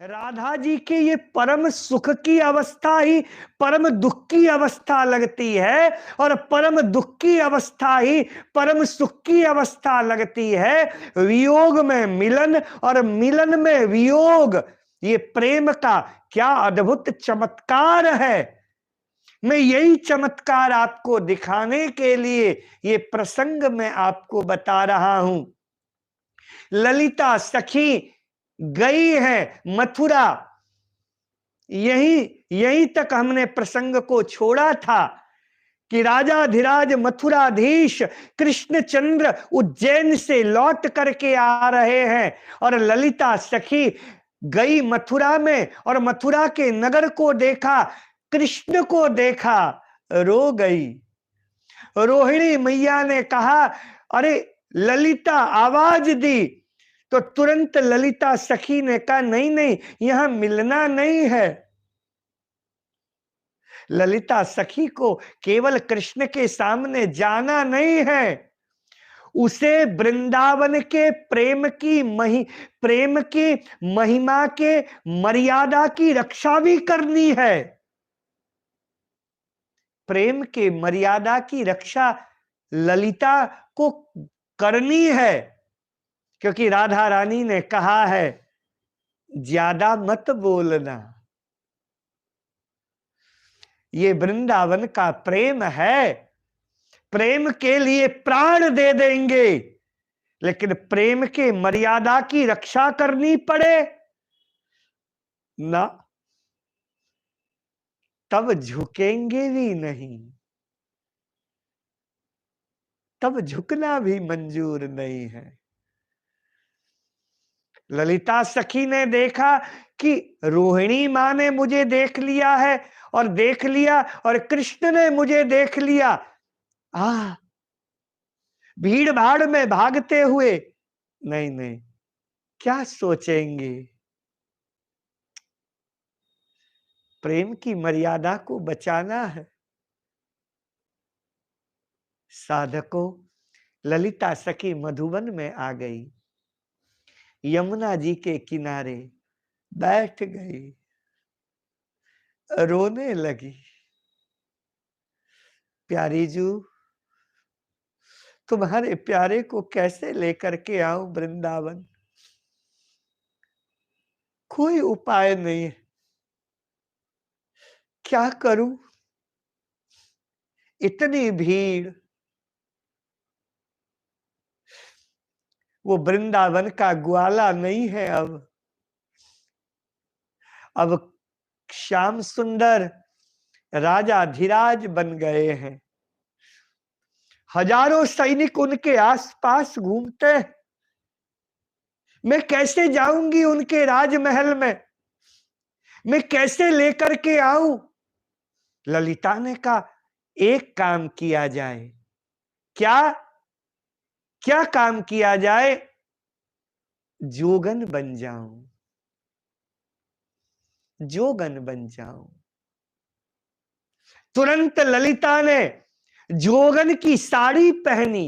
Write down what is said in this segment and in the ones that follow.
राधा जी की ये परम सुख की अवस्था ही परम दुख की अवस्था लगती है और परम दुख की अवस्था ही परम सुख की अवस्था लगती है। वियोग में मिलन और मिलन में वियोग, ये प्रेम का क्या अद्भुत चमत्कार है। मैं यही चमत्कार आपको दिखाने के लिए ये प्रसंग मैं आपको बता रहा हूं। ललिता सखी गई है मथुरा, यही यही तक हमने प्रसंग को छोड़ा था कि राजाधिराज मथुराधीश कृष्णचंद्र उज्जैन से लौट करके आ रहे हैं और ललिता सखी गई मथुरा में और मथुरा के नगर को देखा, कृष्ण को देखा, रो गई। रोहिणी मैया ने कहा, अरे ललिता, आवाज दी। तो तुरंत ललिता सखी ने कहा, नहीं नहीं, यहां मिलना नहीं है। ललिता सखी को केवल कृष्ण के सामने जाना नहीं है, उसे वृंदावन के प्रेम की महिमा के मर्यादा की रक्षा भी करनी है। प्रेम के मर्यादा की रक्षा ललिता को करनी है, क्योंकि राधा रानी ने कहा है, ज्यादा मत बोलना। ये वृंदावन का प्रेम है, प्रेम के लिए प्राण दे देंगे, लेकिन प्रेम के मर्यादा की रक्षा करनी पड़े ना, तब झुकेंगे भी नहीं, तब झुकना भी मंजूर नहीं है। ललिता सखी ने देखा कि रोहिणी मां ने मुझे देख लिया है और देख लिया, और कृष्ण ने मुझे देख लिया, भीड़ भाड़ में भागते हुए, नहीं नहीं, क्या सोचेंगे। प्रेम की मर्यादा को बचाना है। साधकों, ललिता सखी मधुबन में आ गई, यमुना जी के किनारे बैठ गई, रोने लगी। प्यारी जू, तुम्हारे प्यारे को कैसे लेकर के आऊं वृंदावन, कोई उपाय नहीं है, क्या करूं, इतनी भीड़। वो वृंदावन का ग्वाला नहीं है अब श्याम सुंदर राजाधिराज बन गए हैं। हजारों सैनिक उनके आसपास घूमते हैं, मैं कैसे जाऊंगी उनके राजमहल में, मैं कैसे लेकर के आऊं। ललिता ने कहा, एक काम किया जाए। क्या क्या काम किया जाए? जोगन बन जाऊं, जोगन बन जाऊं। तुरंत ललिता ने जोगन की साड़ी पहनी,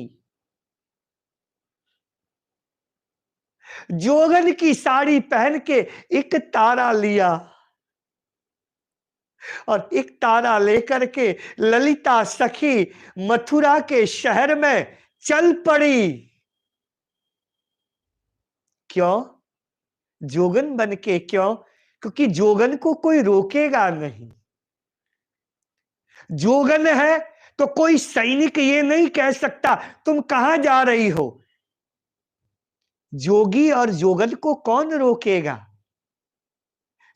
जोगन की साड़ी पहन के एक तारा लिया और एक तारा लेकर के ललिता सखी मथुरा के शहर में चल पड़ी। क्यों? जोगन बन के। क्यों? क्योंकि जोगन को कोई रोकेगा नहीं। जोगन है तो कोई सैनिक ये नहीं कह सकता तुम कहां जा रही हो। जोगी और जोगन को कौन रोकेगा।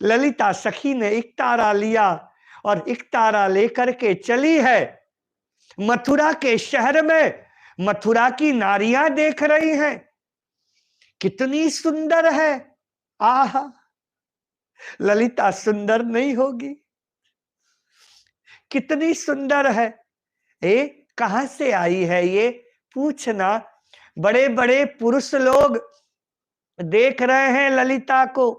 ललिता सखी ने एक तारा लिया और एक तारा लेकर के चली है मथुरा के शहर में। मथुरा की नारियां देख रही हैं, कितनी सुंदर है। आहा, ललिता सुंदर नहीं होगी? कितनी सुंदर है। कहां से आई है ये पूछना। बड़े बड़े पुरुष लोग देख रहे हैं ललिता को,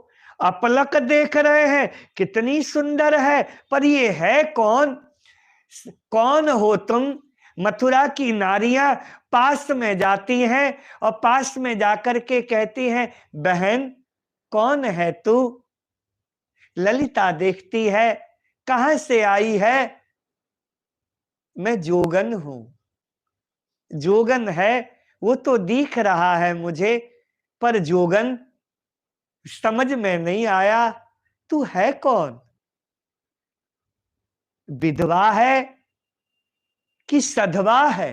अपलक देख रहे हैं, कितनी सुंदर है, पर ये है कौन? कौन हो तुम? मथुरा की नारियां पास में जाती हैं और पास में जाकर के कहती हैं, बहन कौन है तू? ललिता देखती है, कहां से आई है? मैं जोगन हूं। जोगन है वो तो दिख रहा है मुझे, पर जोगन समझ में नहीं आया, तू है कौन? विधवा है कि सधवा है?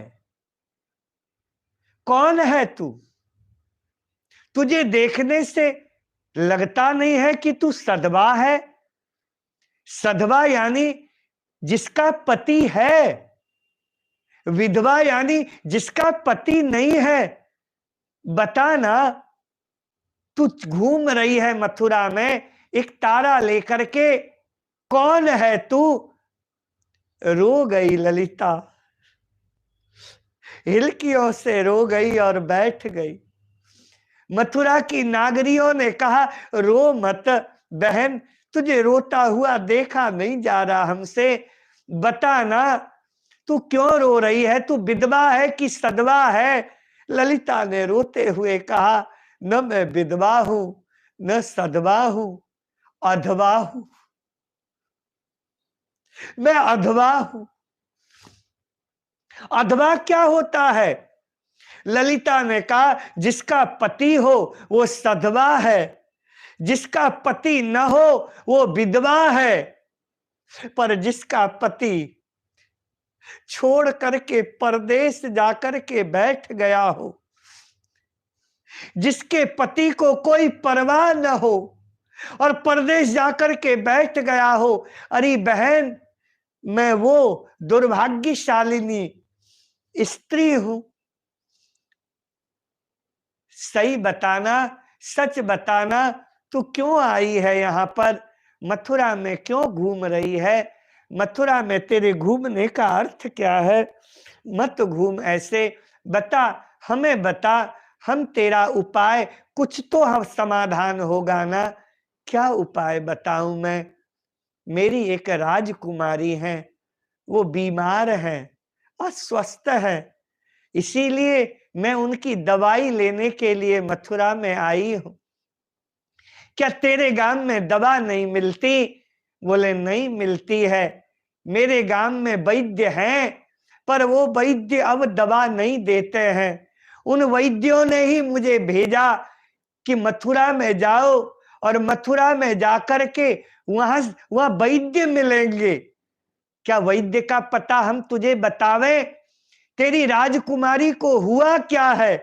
कौन है तू? तुझे देखने से लगता नहीं है कि तू सधवा है। सधवा यानी जिसका पति है, विधवा यानी जिसका पति नहीं है। बता ना, तू घूम रही है मथुरा में एक तारा लेकर के, कौन है तू? रो गई ललिता, हिलकियों से रो गई और बैठ गई। मथुरा की नागरियों ने कहा, रो मत बहन, तुझे रोता हुआ देखा नहीं जा रहा हमसे, बता ना तू क्यों रो रही है? तू विधवा है कि सधवा है? ललिता ने रोते हुए कहा, न मैं विधवा हूं, न सधवा हूं, अधवा हूं। मैं अधवा हूं। अधवा क्या होता है? ललिता ने कहा, जिसका पति हो वो सधवा है, जिसका पति न हो वो विधवा है, पर जिसका पति छोड़ करके परदेश जाकर के बैठ गया हो, जिसके पति को कोई परवाह न हो और परदेश जाकर के बैठ गया हो, अरे बहन, मैं वो दुर्भाग्यशालिनी स्त्री हूं। सही बताना, सच बताना, तू क्यों आई है यहां पर? मथुरा में क्यों घूम रही है? मथुरा में तेरे घूमने का अर्थ क्या है? मत घूम ऐसे, बता, हमें बता, हम तेरा उपाय, कुछ तो हम समाधान होगा ना। क्या उपाय बताऊं मैं? मेरी एक राजकुमारी है, वो बीमार है, अस्वस्थ है, इसीलिए मैं उनकी दवाई लेने के लिए मथुरा में आई हूं। क्या तेरे गांव में दवा नहीं मिलती? बोले नहीं मिलती है, मेरे गांव में वैद्य हैं, पर वो वैद्य अब दवा नहीं देते हैं। उन वैद्यों ने ही मुझे भेजा कि मथुरा में जाओ और मथुरा में जाकर के वहां वैद्य मिलेंगे। क्या वैद्य का पता हम तुझे बतावें? तेरी राजकुमारी को हुआ क्या है?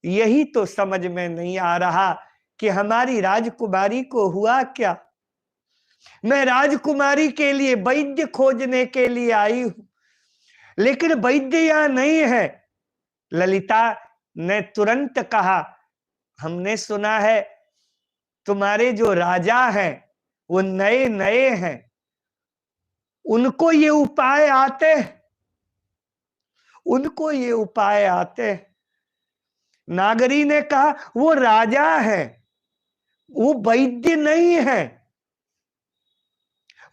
यही तो समझ में नहीं आ रहा कि हमारी राजकुमारी को हुआ क्या। मैं राजकुमारी के लिए वैद्य खोजने के लिए आई हूं, लेकिन वैद्य यहां नहीं है। ललिता ने तुरंत कहा, हमने सुना है तुम्हारे जो राजा हैं वो नए नए हैं, उनको ये उपाय आते हैं, उनको ये उपाय आते हैं। नागरी ने कहा, वो राजा है, वो वैद्य नहीं है।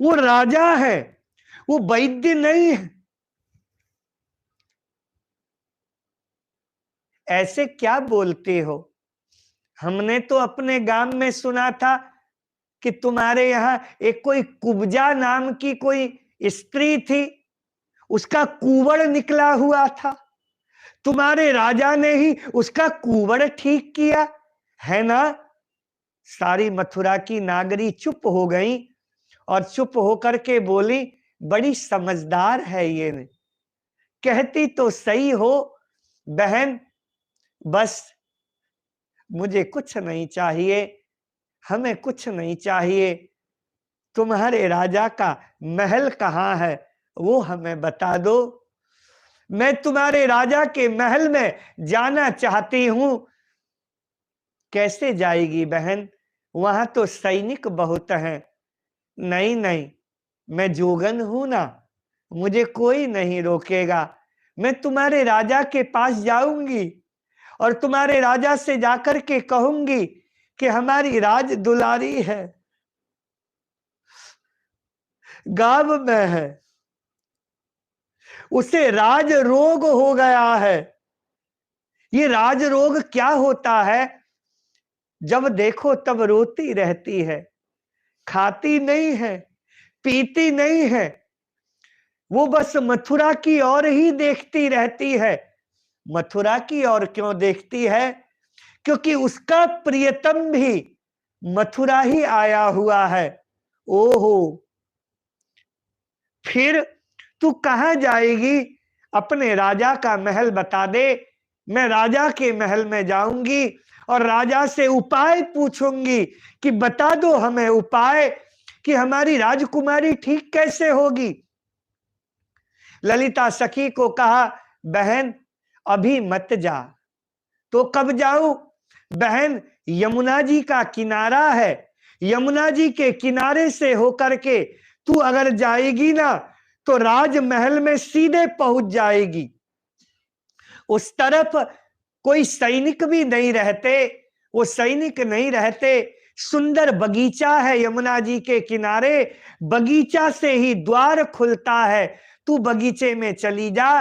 वो राजा है, वो वैद्य नहीं है। ऐसे क्या बोलते हो? हमने तो अपने गांव में सुना था कि तुम्हारे यहां एक कोई कुब्जा नाम की कोई स्त्री थी, उसका कुंवर निकला हुआ था, तुम्हारे राजा ने ही उसका कुंवर ठीक किया है ना? सारी मथुरा की नागरी चुप हो गई और चुप होकर के बोली, बड़ी समझदार है ये। कहती तो सही हो बहन, बस मुझे कुछ नहीं चाहिए, हमें कुछ नहीं चाहिए। तुम्हारे राजा का महल कहाँ है वो हमें बता दो। मैं तुम्हारे राजा के महल में जाना चाहती हूं। कैसे जाएगी बहन? वहां तो सैनिक बहुत हैं। नहीं नहीं, मैं जोगन हूं ना, मुझे कोई नहीं रोकेगा। मैं तुम्हारे राजा के पास जाऊंगी और तुम्हारे राजा से जाकर के कहूंगी कि हमारी राज दुलारी है, गांव में है, उसे राज रोग हो गया है। ये राज रोग क्या होता है? जब देखो तब रोती रहती है, खाती नहीं है, पीती नहीं है, वो बस मथुरा की ओर ही देखती रहती है। मथुरा की ओर क्यों देखती है? क्योंकि उसका प्रियतम भी मथुरा ही आया हुआ है। ओहो, फिर तू कहां जाएगी? अपने राजा का महल बता दे, मैं राजा के महल में जाऊंगी और राजा से उपाय पूछूंगी कि बता दो हमें उपाय कि हमारी राजकुमारी ठीक कैसे होगी। ललिता सखी को कहा, बहन अभी मत जा। तो कब जाऊं? बहन यमुना जी का किनारा है, यमुना जी के किनारे से होकर के तू अगर जाएगी ना तो राजमहल में सीधे पहुंच जाएगी। उस तरफ कोई सैनिक भी नहीं रहते, वो सैनिक नहीं रहते, सुंदर बगीचा है यमुना जी के किनारे, बगीचा से ही द्वार खुलता है। तू बगीचे में चली जा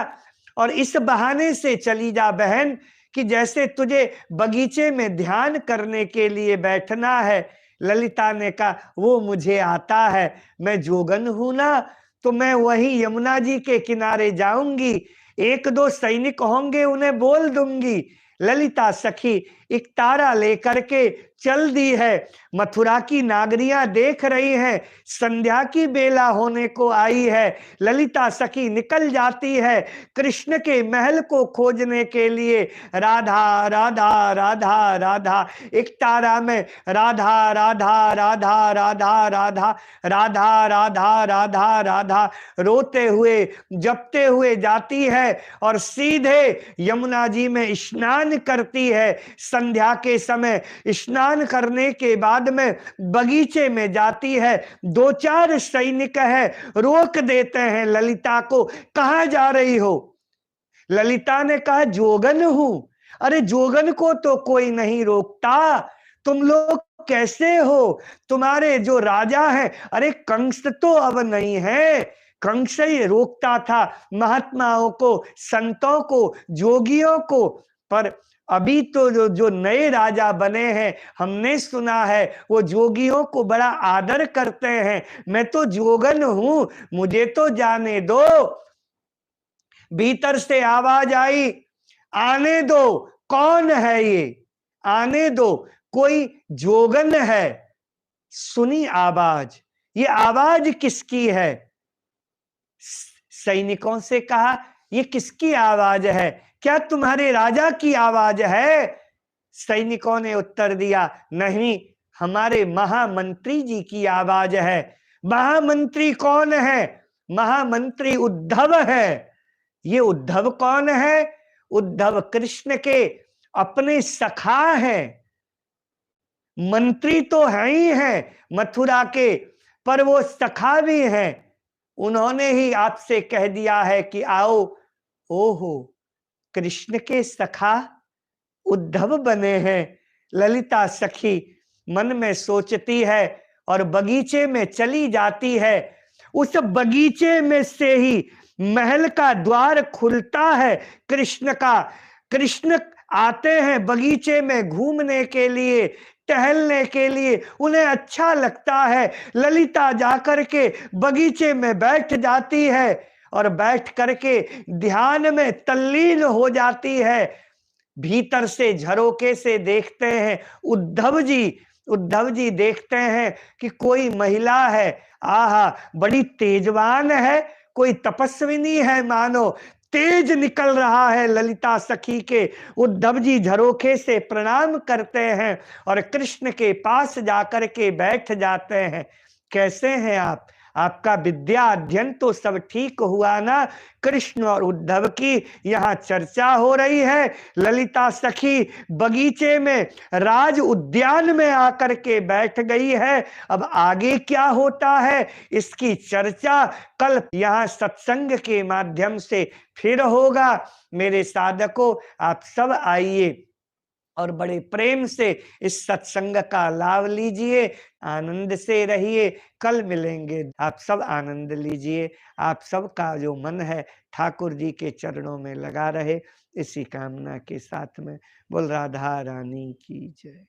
और इस बहाने से चली जा बहन कि जैसे तुझे बगीचे में ध्यान करने के लिए बैठना है। ललिता ने कहा, वो मुझे आता है, मैं जोगन हूं ना, तो मैं वही यमुना जी के किनारे जाऊंगी, एक दो सैनिक होंगे उन्हें बोल दूंगी। ललिता सखी एक तारा लेकर के चल दी है। मथुरा की नागरियां देख रही हैं, संध्या की बेला होने को आई है। ललिता सखी निकल जाती है कृष्ण के महल को खोजने के लिए। राधा राधा राधा राधा, एक तारा में राधा राधा राधा राधा राधा राधा राधा राधा राधा रोते हुए जपते हुए जाती है और सीधे यमुना जी में स्नान करती है। संध्या के समय स्नान करने के बाद में बगीचे में जाती है। दो चार सैनिक है, रोक देते हैं ललिता को, कहां जा रही हो? ललिता ने कहा, जोगन हूं। अरे जोगन को तो कोई नहीं रोकता, तुम लोग कैसे हो? तुम्हारे जो राजा है, अरे कंस तो अब नहीं है, कंस ही रोकता था महात्माओं को, संतों को, जोगियों को, पर अभी तो जो नए राजा बने हैं, हमने सुना है वो जोगियों को बड़ा आदर करते हैं। मैं तो जोगन हूं, मुझे तो जाने दो। भीतर से आवाज आई, आने दो। कौन है ये? आने दो, कोई जोगन है। सुनी आवाज, ये आवाज किसकी है? सैनिकों से कहा, ये किसकी आवाज है? क्या तुम्हारे राजा की आवाज है? सैनिकों ने उत्तर दिया, नहीं, हमारे महामंत्री जी की आवाज है। महामंत्री कौन है? महामंत्री उद्धव है। ये उद्धव कौन है? उद्धव कृष्ण के अपने सखा हैं, मंत्री तो है ही हैं मथुरा के, पर वो सखा भी हैं। उन्होंने ही आपसे कह दिया है कि आओ। ओहो, कृष्ण के सखा उद्धव बने हैं। ललिता सखी मन में सोचती है और बगीचे में चली जाती है। उस बगीचे में से ही महल का द्वार खुलता है कृष्ण का। कृष्ण आते हैं बगीचे में घूमने के लिए, टहलने के लिए, उन्हें अच्छा लगता है। ललिता जाकर के बगीचे में बैठ जाती है और बैठ करके ध्यान में तल्लीन हो जाती है। भीतर से झरोके से देखते हैं उद्धव जी, उद्धव जी देखते हैं कि कोई महिला है, आहा बड़ी तेजवान है, कोई तपस्विनी है मानो, तेज निकल रहा है ललिता सखी के। उद्धव जी झरोखे से प्रणाम करते हैं और कृष्ण के पास जाकर के बैठ जाते हैं। कैसे हैं आप? आपका विद्या अध्ययन तो सब ठीक हुआ ना? कृष्ण और उद्धव की यहाँ चर्चा हो रही है। ललिता सखी बगीचे में राज उद्यान में आकर के बैठ गई है। अब आगे क्या होता है इसकी चर्चा कल यहाँ सत्संग के माध्यम से फिर होगा। मेरे साधकों, आप सब आइए और बड़े प्रेम से इस सत्संग का लाभ लीजिए, आनंद से रहिए। कल मिलेंगे, आप सब आनंद लीजिए। आप सब का जो मन है ठाकुर जी के चरणों में लगा रहे, इसी कामना के साथ में बोल राधा रानी की जय।